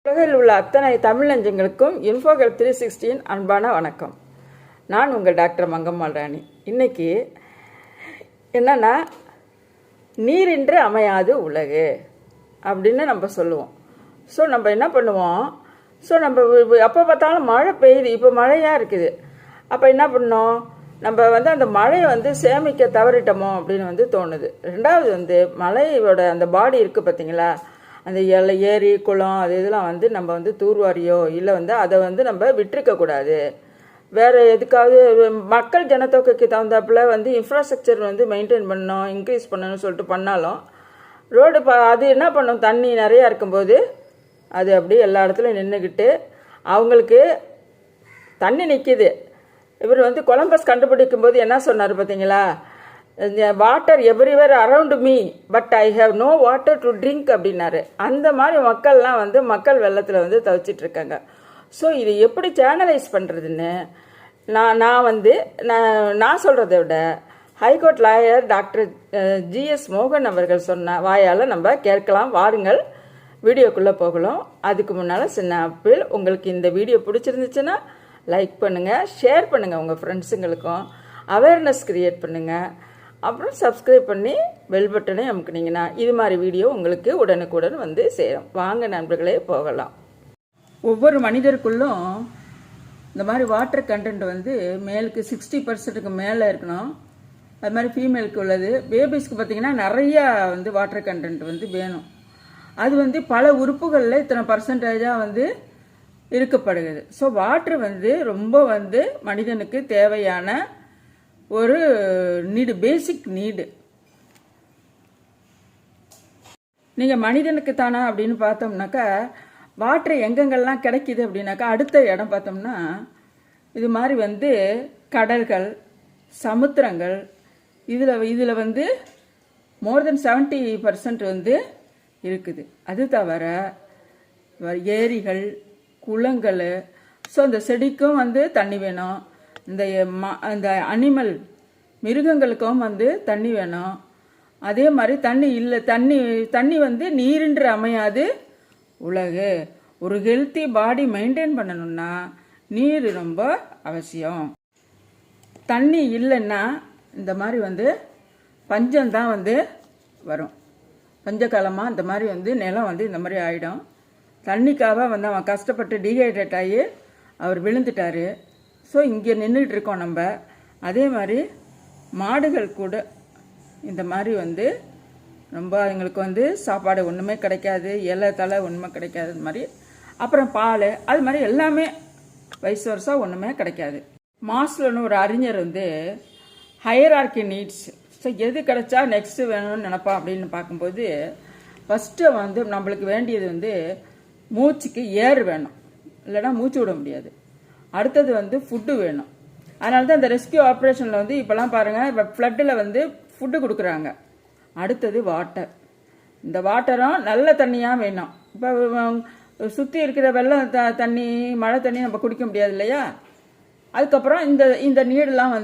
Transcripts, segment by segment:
உலகில் உள்ள அத்தனை தமிழ் நெஞ்சங்களுக்கும் இன்ஃபோகல் 360 அன்பான வணக்கம். நான் உங்கள் டாக்டர் மங்கம்மாள் ராணி. இன்னைக்கு என்னன்னா, நீரின்றி அமையாது உலகு அப்படின்னு நம்ம சொல்லுவோம். ஸோ நம்ம என்ன பண்ணுவோம், நம்ம எப்போ பார்த்தாலும் மழை பெய்யுது, இப்போ மழையாக இருக்குது. அப்போ என்ன பண்ணோம், நம்ம அந்த மழையை சேமிக்க தவறிட்டோமோ அப்படின்னு தோணுது. ரெண்டாவது மழையோட அந்த பாடி இருக்குது பார்த்தீங்களா, அந்த ஏரி குளம் அது இதெல்லாம் நம்ம தூர்வாரியோ இல்லை அதை நம்ம விட்டுருக்கக்கூடாது. வேறு எதுக்காவது மக்கள் ஜனத்தொகைக்கு தகுந்தாப்புல இன்ஃப்ராஸ்ட்ரக்சர் மெயின்டைன் பண்ணணும், இன்க்ரீஸ் பண்ணணும்னு சொல்லிட்டு பண்ணாலும் ரோடு அது என்ன பண்ணும், தண்ணி நிறையா இருக்கும்போது அது அப்படியே எல்லா இடத்துலையும் நின்றுக்கிட்டு அவங்களுக்கு தண்ணி நிற்கிது. இவர் கொலம்பஸ் கண்டுபிடிக்கும் போது என்ன சொன்னார் பார்த்தீங்களா, water everywhere around me but I have no water to drink அப்படின்னாரு. அந்த மாதிரி மக்கள்லாம் மக்கள் வெள்ளத்தில் தவிச்சிட்டு இருக்காங்க. ஸோ இது எப்படி சேனலைஸ் பண்ணுறதுன்னு நான் சொல்கிறத விட ஹைகோர்ட் லாயர் டாக்டர் ஜிஎஸ் மோகன் அவர்கள் சொன்ன வாயால் நம்ம கேட்கலாம். வாருங்கள், வீடியோக்குள்ளே போகலாம். அதுக்கு முன்னால் சின்ன அப்பீல், உங்களுக்கு இந்த வீடியோ பிடிச்சிருந்துச்சுன்னா லைக் பண்ணுங்கள், ஷேர் பண்ணுங்கள், உங்கள் ஃப்ரெண்ட்ஸுங்களுக்கும் அவேர்னஸ் க்ரியேட் பண்ணுங்கள். அப்புறம் சப்ஸ்கிரைப் பண்ணி பெல் பட்டனை அமுக்குனீங்கன்னா இது மாதிரி வீடியோ உங்களுக்கு உடனுக்குடன் சேரும். வாங்க நண்பர்களே, போகலாம். ஒவ்வொரு மனிதருக்குள்ளும் இந்த மாதிரி வாட்டர் கண்டென்ட் மேலுக்கு 60% மேலே இருக்கணும். அது மாதிரி ஃபீமேலுக்கு உள்ளது. பேபிஸ்க்கு பார்த்தீங்கன்னா நிறையா வாட்டர் கண்டென்ட் வேணும். அது பல உறுப்புகளில் இத்தனை பர்சன்டேஜாக இருக்கப்படுகிறது. ஸோ வாட்ரு ரொம்ப மனிதனுக்கு தேவையான ஒரு நீடு, பேசிக் நீடு. நீங்கள் மனிதனுக்கு தானா அப்படின்னு பார்த்தோம்னாக்கா, வாட்டர் எங்கெங்கெல்லாம் கிடைக்கிது அப்படின்னாக்கா, அடுத்த இடம் பார்த்தோம்னா இது மாதிரி கடல்கள், சமுத்திரங்கள், இதில் மோர் தென் 70% இருக்குது. அது தவிர ஏரிகள், குளங்கள். ஸோ அந்த செடிக்கும் தண்ணி வேணும். இந்த அனிமல் மிருகங்களுக்கும் தண்ணி வேணும். அதே மாதிரி தண்ணி இல்லை, தண்ணி நீரின்றி அமையாது உலகு. ஒரு ஹெல்த்தி பாடி மெயின்டைன் பண்ணணும்னா நீர் ரொம்ப அவசியம். தண்ணி இல்லைன்னா இந்த மாதிரி பஞ்சம்தான் வரும். பஞ்சகாலமாக இந்த மாதிரி நிலம் இந்த மாதிரி ஆகிடும். தண்ணிக்காக அவன் கஷ்டப்பட்டு டீஹைட்ரேட் ஆகி அவர் விழுந்துட்டார். ஸோ இங்கே நின்றுட்டு இருக்கோம் நம்ம. அதே மாதிரி மாடுகள் கூட இந்த மாதிரி ரொம்ப எங்களுக்கு சாப்பாடு ஒன்றுமே கிடைக்காது, இலை தலை ஒன்றுமே கிடைக்காது. அது மாதிரி அப்புறம் பால், அது மாதிரி எல்லாமே வயசு வருஷம் ஒன்றுமே கிடைக்காது. மாஸ்லோன்னு ஒரு அறிஞர் ஹையரார்கி நீட்ஸ், ஸோ எது கிடைச்சா நெக்ஸ்ட்டு வேணும்னு நினப்பான் அப்படின்னு பார்க்கும்போது ஃபஸ்ட்டு நம்மளுக்கு வேண்டியது மூச்சுக்கு ஏர் வேணும், இல்லைன்னா மூச்சு விட முடியாது. அடுத்தது ஃபுட்டு வேணும். அதனால தான் இந்த ரெஸ்கியூ ஆப்ரேஷனில் இப்போலாம் பாருங்கள், இப்போ ஃப்ளட்டில் ஃபுட்டு கொடுக்குறாங்க. அடுத்தது வாட்டர். இந்த வாட்டரும் நல்ல தண்ணியாக வேணும். இப்போ சுற்றி இருக்கிற வெள்ளம் தண்ணி, மழை தண்ணி நம்ம குடிக்க முடியாது இல்லையா. அதுக்கப்புறம் இந்த நீடெலாம்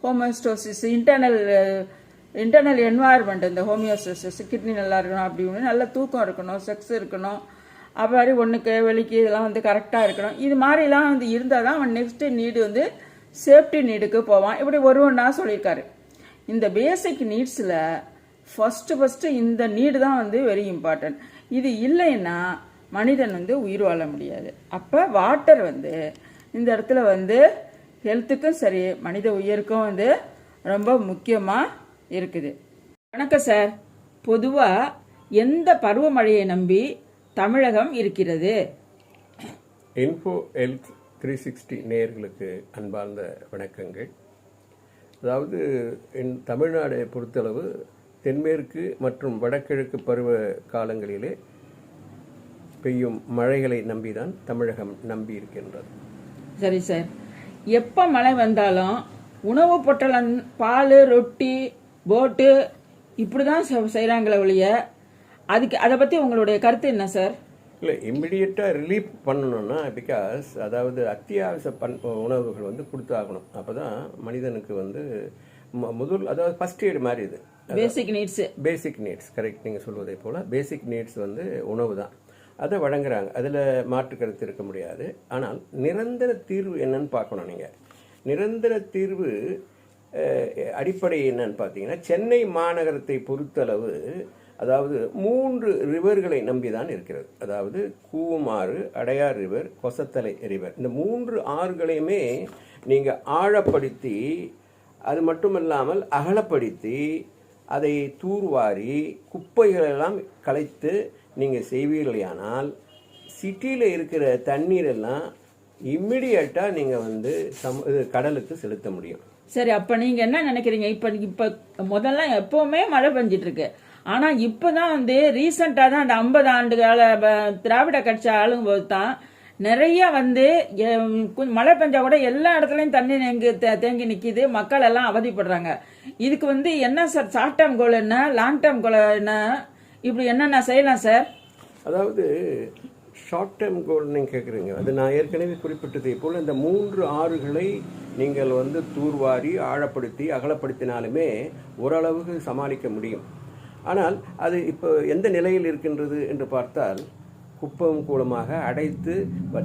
ஹோமியோஸ்டோசிஸ், இன்டர்னல் என்வாயர்மெண்ட், இந்த ஹோமியோஸ்டோசிஸ், கிட்னி நல்லா இருக்கணும், அப்படி ஒன்று நல்ல தூக்கம் இருக்கணும், செக்ஸ் இருக்கணும், அப்புறம் ஒன்றுக்கு வெளிக்கு இதெல்லாம் கரெக்டாக இருக்கணும். இது மாதிரிலாம் இருந்தால் தான் அவன் நெக்ஸ்ட்டு நீடு சேஃப்டி நீடுக்கு போவான். இப்படி ஒருவனா சொல்லியிருக்காரு. இந்த பேசிக் நீட்ஸில் ஃபஸ்ட்டு இந்த நீடு தான் வெரி இம்பார்ட்டன்ட். இது இல்லைன்னா மனிதன் உயிர் வாழ முடியாது. அப்போ வாட்டர் இந்த இடத்துல ஹெல்த்துக்கும் சரி, மனித உயிருக்கும் ரொம்ப முக்கியமாக இருக்குது. வணக்கம் சார். பொதுவாக எந்த பருவமழையை நம்பி தமிழகம் இருக்கிறது? இன்ஃபோ ஹெல்த் 360 நேயர்களுக்கு அன்பார்ந்த வணக்கங்கள். அதாவது தமிழ்நாடை பொறுத்தளவு தென்மேற்கு மற்றும் வடகிழக்கு பருவ காலங்களிலே பெய்யும் மழைகளை நம்பிதான் தமிழகம் நம்பி இருக்கின்றது. சரி சார், எப்போ மழை வந்தாலும் உணவு பொட்டலம், பால், ரொட்டி, போட்டு இப்படி தான் செய்கிறாங்களே ஒழிய, அதை பற்றி உங்களுடைய கருத்து என்ன சார்? இல்லை, இம்மிடியட்டாக ரிலீஃப் பண்ணணும்னா, பிகாஸ் அதாவது அத்தியாவசிய உணவுகள் கொடுத்தாகணும். அப்போ தான் மனிதனுக்கு முதல், அதாவது ஃபர்ஸ்ட் எய்டு மாதிரி இது basic needs. Basic needs correct, நீங்கள் சொல்வதை போல் பேசிக் நீட்ஸ் உணவு தான். அதை வழங்குறாங்க. அதில் மாற்று கருத்து இருக்க முடியாது. ஆனால் நிரந்தர தீர்வு என்னன்னு பார்க்கணும். நீங்கள் நிரந்தர தீர்வு அடிப்படை என்னன்னு பார்த்தீங்கன்னா, சென்னை மாநகரத்தை பொறுத்தளவு அதாவது 3 ரிவர்களை நம்பி தான் இருக்கிறது. அதாவது கூவமாறு, அடையார் ரிவர், கொசத்தலை ரிவர். இந்த 3 ஆறுகளையுமே நீங்கள் ஆழப்படுத்தி, அது மட்டுமல்லாமல் அகலப்படுத்தி, அதை தூர்வாரி குப்பைகளெல்லாம் கலைத்து நீங்கள் செய்வீர்களானால் சிட்டியில் இருக்கிற தண்ணீரெல்லாம் இம்மிடியட்டாக நீங்கள் வந்து கடலுக்கு செலுத்த முடியும். சரி, அப்போ நீங்கள் என்ன நினைக்கிறீங்க? இப்போ முதல்ல எப்போவுமே மழை பெஞ்சிட்டு இருக்கு. ஆனால் இப்போ தான் வந்து ரீசெண்டாக தான் அந்த 50 ஆண்டு கால திராவிட கட்சி ஆளும்போது தான் நிறைய வந்து மழை பெஞ்சா கூட எல்லா இடத்துலையும் தண்ணி தேங்கி நிற்கிது, மக்கள் எல்லாம் அவதிப்படுறாங்க. இதுக்கு வந்து என்ன சார் ஷார்ட் டேர்ம் கோல் என்ன, லாங் டேர்ம் கோல் என்ன, இப்படி என்னென்ன செய்யலாம் சார்? அதாவது ஷார்ட் டேர்ம் கோல் நீங்கள் கேட்குறீங்க, அது நான் ஏற்கனவே குறிப்பிட்டதை போல் இந்த 3 ஆறுகளை நீங்கள் வந்து தூர்வாரி ஆழப்படுத்தி அகலப்படுத்தினாலுமே ஓரளவுக்கு சமாளிக்க முடியும். ஆனால் அது இப்போ எந்த நிலையில் இருக்கின்றது என்று பார்த்தால் குப்பம் கூலமாக அடைத்து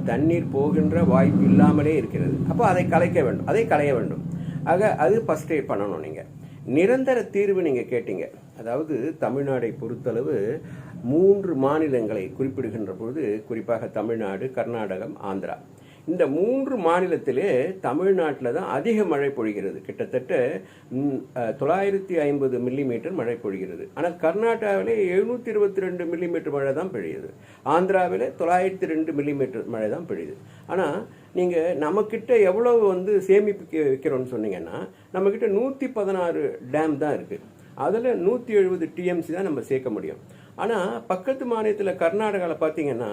தண்ணீர் போகின்ற வாய்ப்பு இல்லாமலே இருக்கிறது. அப்போ அதை களைய வேண்டும். ஆக அது ஃபர்ஸ்ட் எய்ட் பண்ணணும். நீங்கள் நிரந்தர தீர்வு நீங்கள் கேட்டீங்க. அதாவது தமிழ்நாடை பொறுத்தளவு 3 மாநிலங்களை குறிப்பிடுகின்ற பொழுது குறிப்பாக தமிழ்நாடு, கர்நாடகம், ஆந்திரா, இந்த 3 மாநிலத்திலே தமிழ்நாட்டில் தான் அதிக மழை பொழிகிறது. கிட்டத்தட்ட 950 மில்லிமீட்டர் மழை பொழிகிறது. ஆனால் கர்நாடகாவிலே 722 மில்லிமீட்டர் மழை தான் பெய்யுது. ஆந்திராவில் 902 மில்லிமீட்டர் மழை தான் பெய்யுது. ஆனால் நீங்கள் நம்மக்கிட்ட எவ்வளவு வந்து சேமிப்பு வைக்கிறோன்னு சொன்னீங்கன்னா, நம்மக்கிட்ட 116 டேம் தான் இருக்குது. அதில் 170 டிஎம்சி தான் நம்ம சேர்க்க முடியும். ஆனால் பக்கத்து மாநிலத்தில் கர்நாடகாவில் பார்த்தீங்கன்னா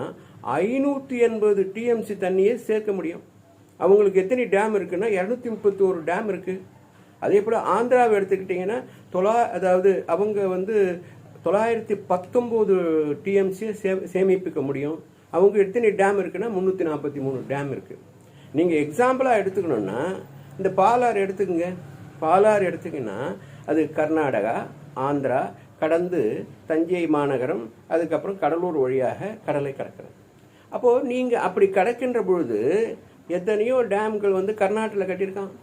580 டிஎம்சி தண்ணியே சேர்க்க முடியும். அவங்களுக்கு எத்தனை டேம் இருக்குன்னா 231 டேம் இருக்குது. அதே போல் ஆந்திராவை எடுத்துக்கிட்டிங்கன்னா அதாவது அவங்க வந்து 919 டிஎம்சியை சேமிப்பிக்க முடியும். அவங்க எத்தனை டேம் இருக்குன்னா 343 டேம் இருக்குது. நீங்கள் எக்ஸாம்பிளாக எடுத்துக்கணுன்னா இந்த பாலாறு எடுத்துக்கங்க. பாலாறு எடுத்துக்கிங்கன்னா அது கர்நாடகா, ஆந்திரா கடந்து தஞ்சை மாநகரம், அதுக்கப்புறம் கடலூர் வழியாக கடலை கடக்கிறது. அப்போது நீங்கள் அப்படி கடக்கின்ற பொழுது எத்தனையோ டேம்கள் வந்து கர்நாடகாவில் கட்டியிருக்காங்க,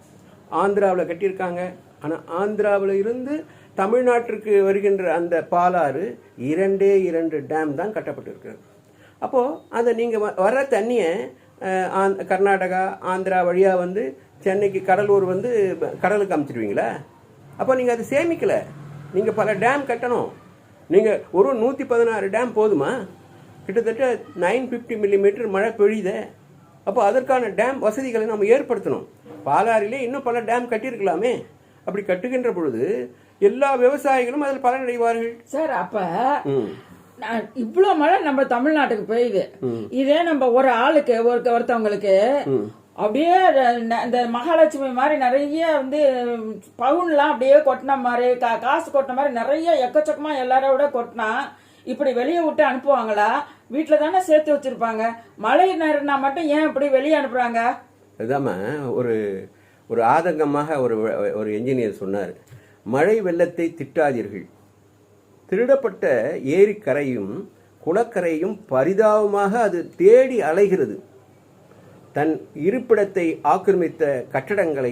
ஆந்திராவில் கட்டியிருக்காங்க. ஆனால் ஆந்திராவில் இருந்து தமிழ்நாட்டிற்கு வருகின்ற அந்த பாலாறு 2 டேம் தான் கட்டப்பட்டிருக்கிறது. அப்போது அதை நீங்கள் வர தண்ணியை கர்நாடகா, ஆந்திரா வழியாக வந்து சென்னைக்கு கடலூர் வந்து கடலுக்கு அமுச்சிடுவீங்களா? அப்போ நீங்கள் அதை சேமிக்கலை. நீங்கள் பல டேம் கட்டணும். நீங்கள் ஒரு 116 டேம் போதுமா? கிட்டத்தட்ட 950 மில்லிமீட்டர் மழை பெய்யுதே. அப்போ அதற்கான டேம் வசதிகளை நம்ம ஏற்படுத்தணும். பாலாறிலே இன்னும் பல டேம் கட்டியிருக்கலாமே. அப்படி கட்டுகின்ற பொழுது எல்லா விவசாயிகளும் அதில் பலனடைவார்கள். சார், அப்போ இவ்வளோ மழை நம்ம தமிழ்நாட்டுக்கு பெய்யுது. இதே நம்ம ஒரு ஆளுக்கு ஒருத்தவங்களுக்கு அப்படியே இந்த மகாலட்சுமி மாதிரி நிறைய வந்து பவுன்லாம் அப்படியே கொட்டின மாதிரி காசு கொட்டின மாதிரி நிறைய எக்கச்சக்கமா எல்லாரோட கொட்டினா இப்படி வெளியே விட்டு அனுப்புவாங்களா? வீட்டில் தானே சேர்த்து வச்சிருப்பாங்க. மழை நேரம்னா மட்டும் ஏன் இப்படி வெளியே அனுப்புறாங்க? அதுதாம ஒரு ஆதங்கமாக ஒரு என்ஜினியர் சொன்னார், மழை வெள்ளத்தை திட்டாதீர்கள், திருடப்பட்ட ஏரிக்கரையும் குளக்கரையும் பரிதாபமாக அது தேடி அலைகிறது. தன் இருப்பிடத்தை ஆக்கிரமித்த கட்டடங்களை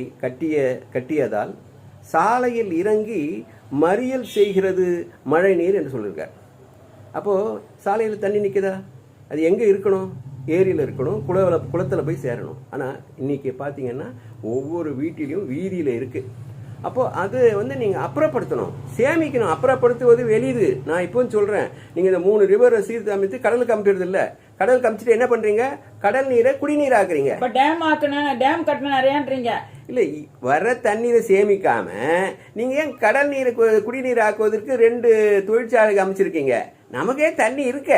கட்டியதால் சாலையில் இறங்கி மறியல் செய்கிறது மழை நீர் என்று சொல்லியிருக்கார். அப்போது சாலையில் தண்ணி நிற்குதா? அது எங்கே இருக்கணும்? ஏரியில் இருக்கணும், குளத்தில் போய் சேரணும். ஆனால் இன்றைக்கி பார்த்தீங்கன்னா ஒவ்வொரு வீட்டிலையும் வீதியில் இருக்குது. அப்போது அது வந்து நீங்கள் அப்புறப்படுத்தணும், சேமிக்கணும். அப்புறப்படுத்துவது வெளியுது. நான் இப்போ சொல்கிறேன், நீங்கள் இந்த 3 ரிவரை சீர்தமைத்து கடலுக்கு அமுப்பிடுறது இல்லை. கடலுக்கு அமுச்சிட்டு என்ன பண்ணுறீங்க? கடல் நீரை குடிநீர் ஆக்குறீங்க. இப்போ டேம் கட்டணும் நிறையான்றீங்க. இல்லை, வர தண்ணீரை சேமிக்காம நீங்கள் ஏன் கடல் நீரை குடிநீர் ஆக்குவதற்கு 2 தொழிற்சாலைகள் அமைச்சிருக்கீங்க? நமக்கே தண்ணி இருக்க.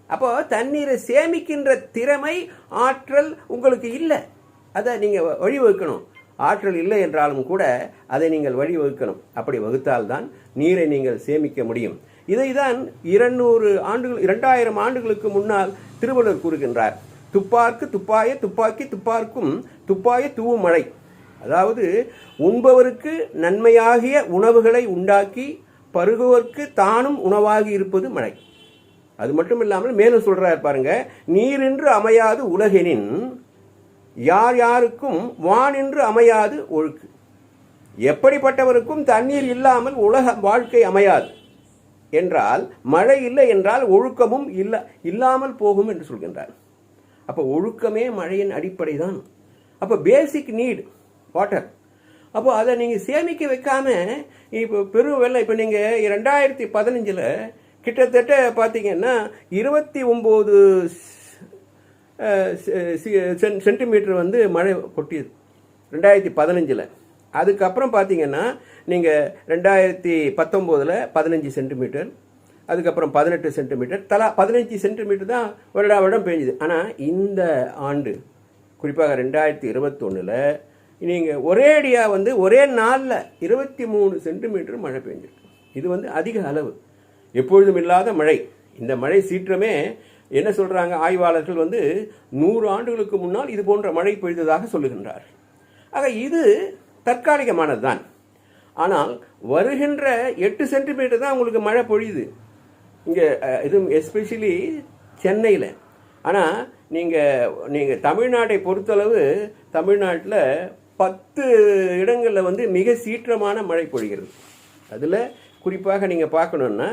அப்போ தண்ணீரை சேமிக்கின்ற திறமை, ஆற்றல் உங்களுக்கு இல்லை. அதை நீங்கள் வழிவகுக்கணும். ஆற்றல் இல்லை என்றாலும் கூட அதை நீங்கள் வழிவகுக்கணும். அப்படி வகுத்தால்தான் நீரை நீங்கள் சேமிக்க முடியும். இதைதான் 2000 ஆண்டுகளுக்கு முன்னால் திருவள்ளுவர் கூறுகின்றார். துப்பார்க்கு துப்பாய, துப்பாக்கி துப்பார்க்கும் துப்பாய தூவும் மழை. அதாவது உண்பவருக்கு நன்மையாகிய உணவுகளை உண்டாக்கி பருகுவதற்கு தானும் உணவாகி இருப்பது மழை. அது மட்டும் இல்லாமல் மேலும் சொல்றாரு பாருங்க, நீரின்று அமையாது உலகெனின் யார் யாருக்கும் வானின்று அமையாது ஒழுக்கு. எப்படிப்பட்டவருக்கும் தண்ணீர் இல்லாமல் உலக வாழ்க்கை அமையாது என்றால், மழை இல்லை என்றால் ஒழுக்கமும் இல்லாமல் போகும் என்று சொல்கின்றார். அப்போ ஒழுக்கமே மழையின் அடிப்படை தான். அப்போ பேசிக் நீட் வாட்டர். அப்போ அதை நீங்கள் சேமிக்க வைக்காம இப்போ பெரும் வெள்ளம், இப்போ நீங்கள் 2015 கிட்டத்தட்ட பார்த்தீங்கன்னா 29 சென்டிமீட்டர் வந்து மழை கொட்டியது 2015. அதுக்கப்புறம் பார்த்தீங்கன்னா நீங்கள் 2019 15 சென்டிமீட்டர், அதுக்கப்புறம் 18 சென்டிமீட்டர், தலா 15 சென்டிமீட்டர் தான் வருடம் பெஞ்சுது. ஆனால் இந்த ஆண்டு குறிப்பாக 2021 நீங்கள் ஒரேடியாக வந்து ஒரே நாளில் 23 சென்டிமீட்டர் மழை பெஞ்சிருக்கு. இது வந்து அதிக அளவு, எப்பொழுதும் இல்லாத மழை. இந்த மழை சீற்றமே என்ன சொல்கிறாங்க ஆய்வாளர்கள் வந்து 100 ஆண்டுகளுக்கு முன்னால் இது போன்ற மழை பெய்ததாக சொல்லுகின்றார். ஆக இது தற்காலிகமானது தான். ஆனால் வருகின்ற 8 சென்டிமீட்டர் தான் உங்களுக்கு மழை பொழியுது இங்கே, இது எஸ்பெஷலி சென்னையில். ஆனால் நீங்கள் தமிழ்நாட்டை பொறுத்தளவு தமிழ்நாட்டில் 10 இடங்களில் வந்து மிக சீற்றமான மழை பொழிகிறது. அதில் குறிப்பாக நீங்கள் பார்க்கணுன்னா,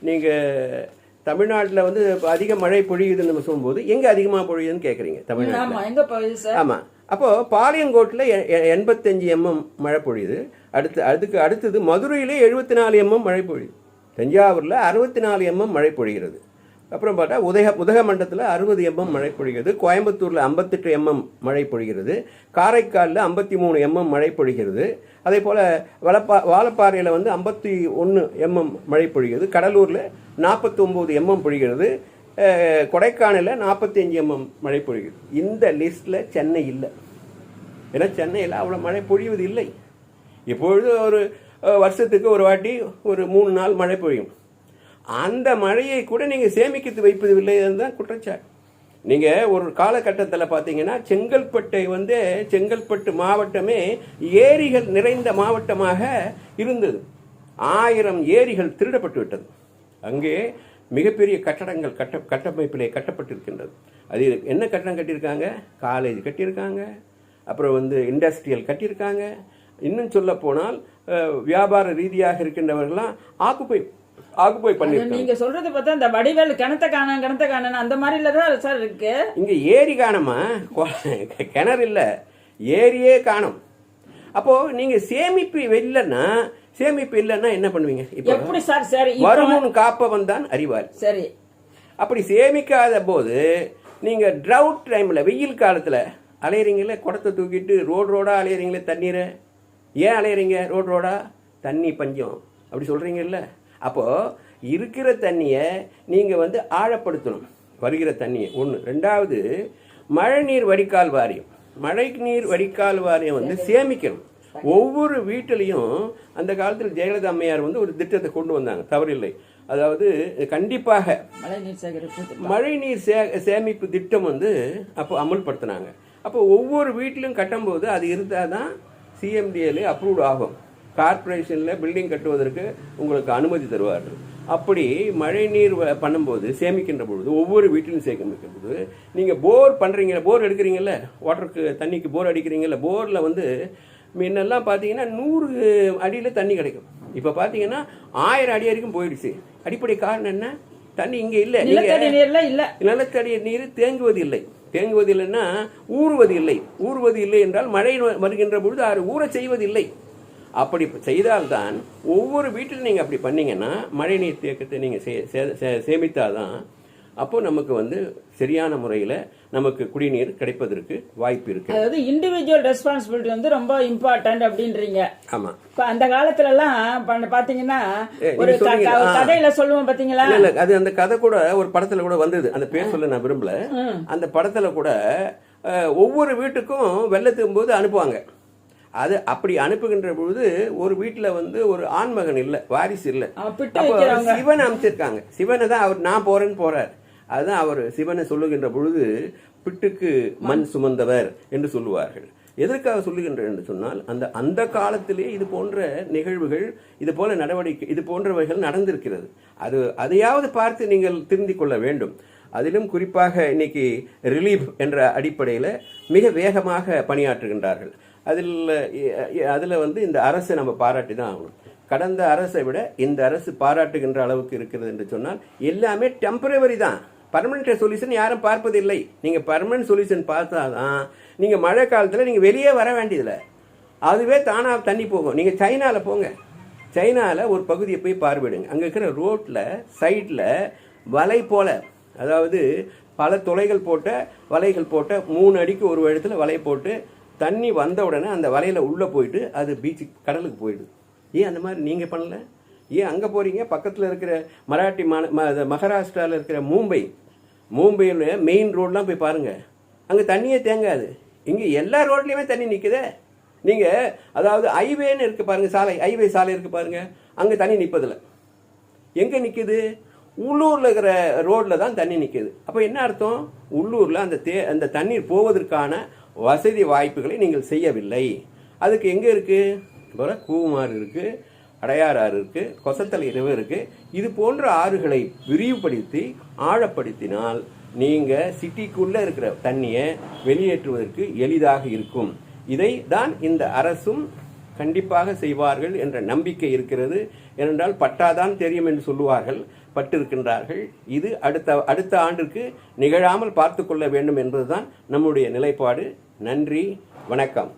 நீங்கள் தமிழ்நாட்டில் வந்து அதிக மழை பொழியுதுன்னு நம்ம சொல்லும்போது எங்கே அதிகமாக பொழியுதுன்னு கேட்குறீங்க தமிழ்நாட்டில். ஆமாம். அப்போது பாளையங்கோட்டில் 85 mm மழை பொழியுது. அடுத்தது மதுரையிலே 74 mm மழை பொழியுது. தஞ்சாவூரில் 64 mm மழை பொழிகிறது. அப்புறம் பார்த்தா உதகமண்டலத்தில் 60 mm மழை பொழிகிறது. கோயம்புத்தூரில் 58 mm மழை பொழிகிறது. காரைக்காலில் 53 mm மழை பொழிகிறது. அதே போல் வாழப்பாறையில் வந்து 51 mm மழை பொழிகிறது. கடலூரில் 49 mm பொழிகிறது. கொடைக்கானலில் 45 mm மழை பொழிகிறது. இந்த லிஸ்ட்டில் சென்னை இல்லை. ஏன்னா சென்னையில் அவ்வளோ மழை பொழிவது இல்லை. இப்பொழுது ஒரு வருஷத்துக்கு ஒரு வாட்டி ஒரு 3 நாள் மழை பொழியும். அந்த மழையை கூட நீங்கள் சேமித்து வைப்பதில்லை தான் குற்றச்சாட்டு. நீங்கள் ஒரு காலகட்டத்தில் பார்த்தீங்கன்னா செங்கல்பட்டு மாவட்டமே ஏரிகள் நிறைந்த மாவட்டமாக இருந்தது. 1000 ஏரிகள் திருடப்பட்டு விட்டது. அங்கே மிகப்பெரிய கட்டடங்கள் கட்டமைப்பிலே கட்டப்பட்டிருக்கின்றது. அது என்ன கட்டடம் கட்டியிருக்காங்க? காலேஜ் கட்டியிருக்காங்க, அப்புறம் வந்து இண்டஸ்ட்ரியல் கட்டியிருக்காங்க. இன்னும் சொல்ல போனால் வியாபார ரீதியாக இருக்கின்றவர்கள்லாம் ஆக்குப்பை பண்ணிருக்காங்க. நீங்க சொல்றது பார்த்தா இந்த வடிவேல் கிணத்த காண அந்த மாதிரில தான் சார் இருக்கு. இங்க ஏரி காணுமா, கிணறு இல்ல, ஏரியே காணும். அப்போ நீங்க சேமிப்பு இல்லைன்னா என்ன பண்ணுவீங்க? எப்படி சார்? சரி, வருமுன் காப்பவன் தான் அறிவாள். சரி, அப்படி சேமிக்காத போது நீங்க ட்ரவுட் டைம்ல, வெயில் காலத்துல அலையறீங்களே, குடத்தை தூக்கிட்டு ரோடா அலையறீங்களே தண்ணீரை. ஏன் அலையறீங்க ரோடா? தண்ணி பஞ்சம் அப்படி சொல்றீங்கல்ல. அப்போ இருக்கிற தண்ணியை நீங்க வந்து ஆழப்படுத்தணும், வருகிற தண்ணியை. ஒன்று. ரெண்டாவது, மழைநீர் வடிகால் வாரியம் வந்து சேமிக்கணும். ஒவ்வொரு வீட்டிலையும் அந்த காலத்தில் ஜெயலலிதா அம்மையார் வந்து ஒரு திட்டத்தை கொண்டு வந்தாங்க, தவறில்லை. அதாவது கண்டிப்பாக மழைநீர் சேமிப்பு திட்டம் வந்து அப்போ அமல்படுத்தினாங்க. அப்போ ஒவ்வொரு வீட்டிலும் கட்டும்போது அது இருந்தால் தான் சிஎம்டிஏல அப்ரூவ் ஆகும். கார்பரேஷனில் பில்டிங் கட்டுவதற்கு உங்களுக்கு அனுமதி தருவார்கள். அப்படி மழை நீர் பண்ணும்போது சேமிக்கின்ற பொழுது ஒவ்வொரு வீட்டிலும் சேமிக்கும் போது நீங்கள் போர் பண்ணுறீங்க, போர் எடுக்கிறீங்கல்ல, வாட்டருக்கு தண்ணிக்கு போர் அடிக்கிறீங்கல்ல, போரில் வந்து முன்னெல்லாம் பார்த்தீங்கன்னா 100 அடியில் தண்ணி கிடைக்கும். இப்போ பார்த்தீங்கன்னா 1000 அடி வரைக்கும் போயிடுச்சு. அடிப்படை காரணம் என்ன? தண்ணி இங்கே இல்லை. நிலத்தடி நீர் தேங்குவது இல்லைன்னா ஊறுவது இல்லை என்றால் மழை வருகின்ற பொழுது அது ஊற செய்வதில்லை. அப்படி செய்தால்தான் ஒவ்வொரு வீட்டிலும் நீங்கள் அப்படி பண்ணீங்கன்னா மழை நீர் தேக்கத்தை நீங்கள் சேமித்தாதான் அப்போ நமக்கு வந்து சரியான முறையில் நமக்கு குடிநீர் கிடைப்பதற்கு வாய்ப்பு இருக்கு. அதாவது இண்டிவிஜுவல் ரெஸ்பான்சிபிலிட்டி வந்து ரொம்ப இம்பார்ட்டன்ட் அப்படின்றீங்க. ஆமா. இப்ப அந்த காலத்துல எல்லாம் பாத்தீங்கன்னா ஒரு கதையில சொல்லுவோம் பாத்தீங்களா? இல்ல, அது அந்த கதை கூட ஒரு படத்துல கூட வந்தது. அந்த பேர் சொல்ல நான் விரும்பல. அந்த படத்துல கூட ஒவ்வொரு வீட்டுக்கும் வெள்ளத்துக்கும் போது அனுப்புவாங்க. அது அப்படி அனுப்புகின்ற பொழுது ஒரு வீட்டில் வந்து ஒரு ஆண்மகன் இல்லை, வாரிசு இல்லை. சிவன் அமைச்சிருக்காங்க. சிவனை தான் அவர் நான் போறேன்னு போறார். அதுதான் அவர் சிவனை சொல்லுகின்ற பொழுது பிட்டுக்கு மண் சுமந்தவர் என்று சொல்லுவார்கள். எதற்காக சொல்லுகின்றேன் என்று சொன்னால் அந்த காலத்திலே இது போன்ற நிகழ்வுகள், இது போல நடவடிக்கை, இது போன்றவைகள் நடந்திருக்கிறது. அதையாவது பார்த்து நீங்கள் திருந்திக் கொள்ள வேண்டும். அதிலும் குறிப்பாக இன்னைக்கு ரிலீஃப் என்ற அடிப்படையில் மிக வேகமாக பணியாற்றுகின்றார்கள். அதில் வந்து இந்த அரசை நம்ம பாராட்டி தான் ஆகணும். கடந்த அரசை விட இந்த அரசு பாராட்டுகின்ற அளவுக்கு இருக்கிறது என்று சொன்னால் எல்லாமே டெம்பரவரி தான். பர்மனெண்ட் சொல்யூஷன் யாரும் பார்ப்பதில்லை. நீங்கள் பர்மனெண்ட் சொல்யூஷன் பார்த்தா தான் நீங்கள் மழை காலத்தில் நீங்கள் வெளியே வர வேண்டியதில்லை, அதுவே தானாக தண்ணி போகும். நீங்கள் சைனாவில் போங்க, சைனாவில் ஒரு பகுதியை போய் பார்வையிடுங்க. அங்கே இருக்கிற ரோட்டில் சைடில் வலை போல, அதாவது பல துளைகள் போட்ட வலைகள் போட்ட 3 அடிக்கு ஒரு இடத்துல வலை போட்டு தண்ணி வந்த உடனே அந்த வலையில் உள்ளே போயிட்டு அது பீச்சுக்கு கடலுக்கு போயிடுது. ஏன் அந்த மாதிரி நீங்கள் பண்ணல? ஏன் அங்கே போகிறீங்க? பக்கத்தில் இருக்கிற மகாராஷ்டிராவில் இருக்கிற மும்பையில் மெயின் ரோடெலாம் போய் பாருங்கள், அங்கே தண்ணியே தேங்காது. இங்கே எல்லா ரோட்லேயுமே தண்ணி நிற்குதே. நீங்கள் அதாவது ஹைவேன்னு இருக்குது பாருங்கள், ஹைவே சாலை இருக்குது பாருங்கள், அங்கே தண்ணி நிற்பதில்லை. எங்கே நிற்குது? உள்ளூரில் இருக்கிற ரோட்டில் தான் தண்ணி நிற்குது. அப்போ என்ன அர்த்தம்? உள்ளூரில் அந்த தண்ணீர் போவதற்கான வசதி வாய்ப்புகளை நீங்கள் செய்யவில்லை. அதுக்கு எங்கே இருக்குது? இப்போ கூமாறு இருக்குது, அடையாறு ஆறு இருக்குது, கொசத்தலை ரிவர் இருக்குது. இது போன்ற ஆறுகளை விரிவுபடுத்தி ஆழப்படுத்தினால் நீங்கள் சிட்டிக்குள்ளே இருக்கிற தண்ணியை வெளியேற்றுவதற்கு எளிதாக இருக்கும். இதை தான் இந்த அரசும் கண்டிப்பாக செய்வார்கள் என்ற நம்பிக்கை இருக்கிறது. ஏனென்றால் பட்டாதான் தெரியும் என்று சொல்லுவார்கள், பட்டிருக்கின்றார்கள். இது அடுத்த ஆண்டிற்கு நிகழாமல் பார்த்து கொள்ள வேண்டும் என்பதுதான் நம்முடைய நிலைப்பாடு. நன்றி, வணக்கம்.